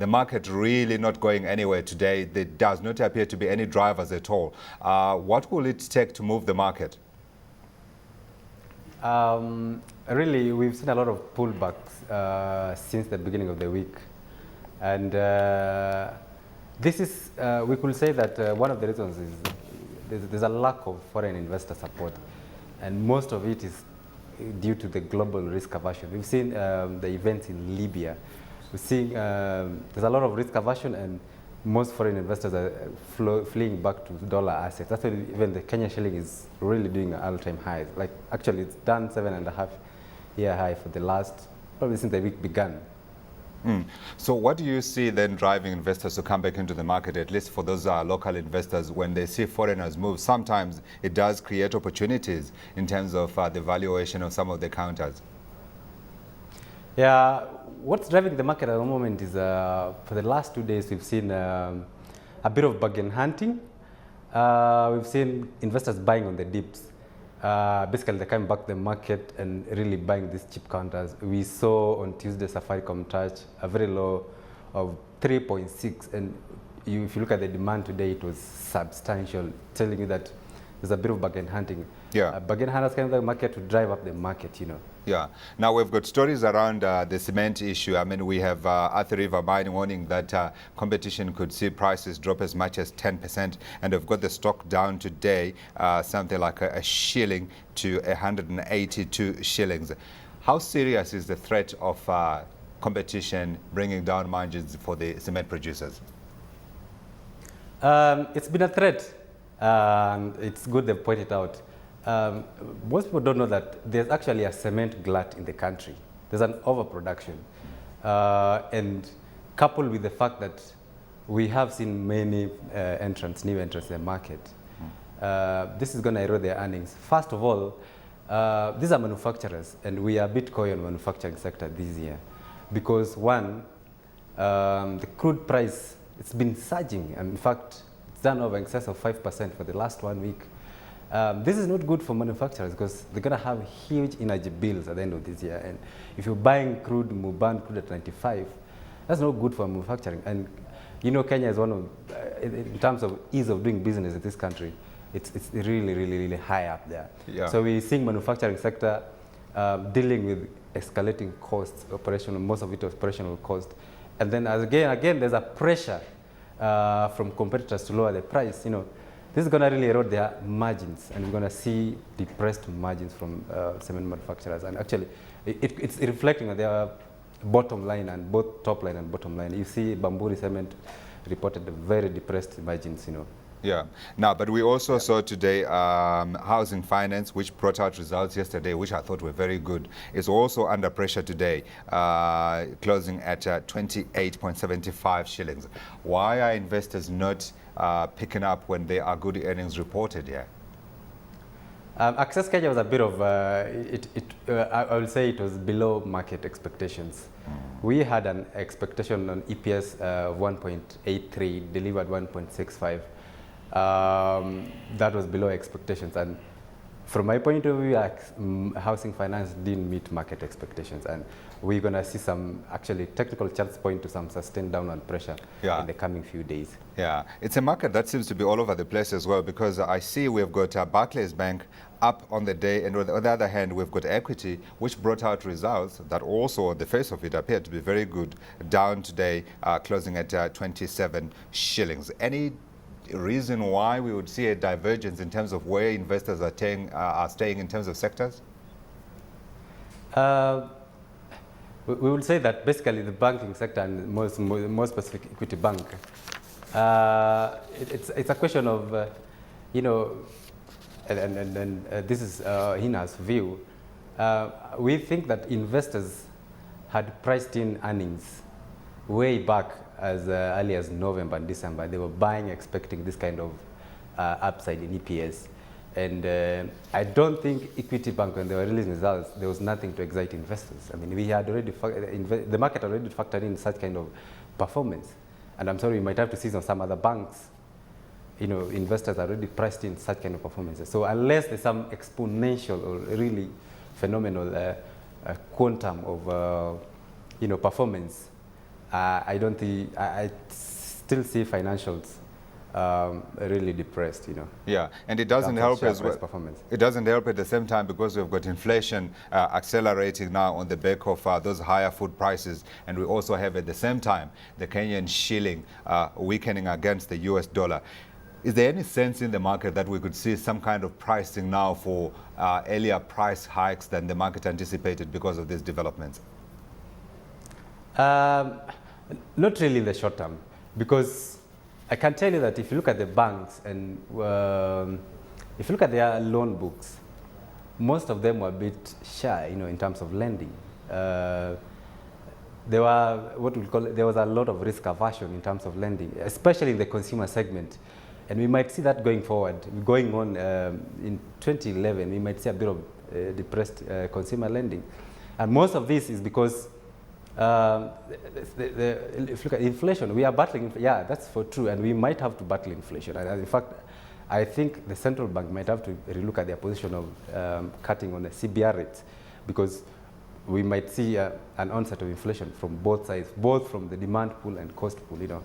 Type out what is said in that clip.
the market really not going anywhere today. There does not appear to be any drivers at all. What will it take to move the market? Really, we've seen a lot of pullbacks since the beginning of the week. And this is, we could say that one of the reasons is there's a lack of foreign investor support. And most of it is due to the global risk aversion. We've seen the events in Libya. We've seen there's a lot of risk aversion, and most foreign investors are fleeing back to dollar assets. That's why even the Kenyan shilling is really doing all-time highs. Like, actually, it's done 7.5-year high for the last, probably since the week began. So what do you see then driving investors to come back into the market, at least for those local investors, when they see foreigners move? Sometimes it does create opportunities in terms of the valuation of some of the counters. Yeah, what's driving the market at the moment is for the last 2 days we've seen a bit of bargain hunting. We've seen investors buying on the dips. Basically, they're coming back to the market and really buying these cheap counters. We saw on Tuesday Safaricom touch a very low of 3.6, and if you look at the demand today, it was substantial, telling you that there's a bit of bargain hunting. Yeah. Bargain hunters come to the market to drive up the market, you know. Yeah. Now we've got stories around the cement issue. I mean, we have Athi River Mine warning that competition could see prices drop as much as 10%, and we've got the stock down today, something like a shilling to 182 shillings. How serious is the threat of competition bringing down margins for the cement producers? It's been a threat. It's good they've pointed out. Most people don't know that there's actually a cement glut in the country. There's an overproduction. And coupled with the fact that we have seen many new entrants in the market, this is going to erode their earnings. First of all, these are manufacturers, and we are a bit coy on the manufacturing sector this year. Because one, the crude price, it's been surging. And in fact, it's done over in excess of 5% for the last 1 week. This is not good for manufacturers because they're going to have huge energy bills at the end of this year. And if you're buying crude, Muban crude at 95, that's not good for manufacturing. And you know, Kenya is one of, in terms of ease of doing business in this country, it's really, really, really high up there. Yeah. So we're seeing manufacturing sector dealing with escalating costs, most of it operational cost. And then again, there's a pressure from competitors to lower the price. You know, this is going to really erode their margins, and we're going to see depressed margins from cement manufacturers. And actually, it's reflecting on their bottom line, and both top line and bottom line. You see, Bamburi Cement reported very depressed margins, you know. Yeah. Now, but we also saw today housing finance, which brought out results yesterday, which I thought were very good, is also under pressure today, closing at 28.75 shillings. Why are investors not picking up when there are good earnings reported here? Access Kenya was a bit of, I will say it was below market expectations. We had an expectation on EPS 1.83, delivered 1.65. That was below expectations, and from my point of view, housing finance didn't meet market expectations, and we're going to see some, actually, technical charts point to some sustained downward pressure in the coming few days. Yeah, it's a market that seems to be all over the place as well, because I see we've got Barclays Bank up on the day, and on the other hand, we've got Equity, which brought out results that also, on the face of it, appeared to be very good, down today, closing at 27 shillings. Any reason why we would see a divergence in terms of where investors are staying in terms of sectors? We would say that basically the banking sector, and more specific Equity Bank, it's a question of, you know, and this is Hina's view. We think that investors had priced in earnings way back as early as November and December. They were buying, expecting this kind of upside in EPS. And I don't think Equity Bank, when they were releasing results, there was nothing to excite investors. I mean, we had already, the market already factored in such kind of performance. And I'm sorry, we might have to see on some other banks, you know, investors are already priced in such kind of performances. So unless there's some exponential or really phenomenal quantum of, you know, performance, I don't think, I still see financials really depressed, you know. Yeah, and it doesn't help as well. Performance. It doesn't help at the same time because we've got inflation accelerating now on the back of those higher food prices, and we also have at the same time the Kenyan shilling weakening against the US dollar. Is there any sense in the market that we could see some kind of pricing now for earlier price hikes than the market anticipated because of these developments? Not really in the short term, because I can tell you that if you look at the banks and if you look at their loan books, most of them were a bit shy, you know, in terms of lending. There were there was a lot of risk aversion in terms of lending, especially in the consumer segment. And we might see that going forward, going on in 2011, we might see a bit of depressed consumer lending. And most of this is because if you look at inflation, we are battling, yeah, that's for true, and we might have to battle inflation. And in fact, I think the central bank might have to relook at their position of cutting on the CBR rates, because we might see an onset of inflation from both sides, both from the demand pool and cost pool, you know.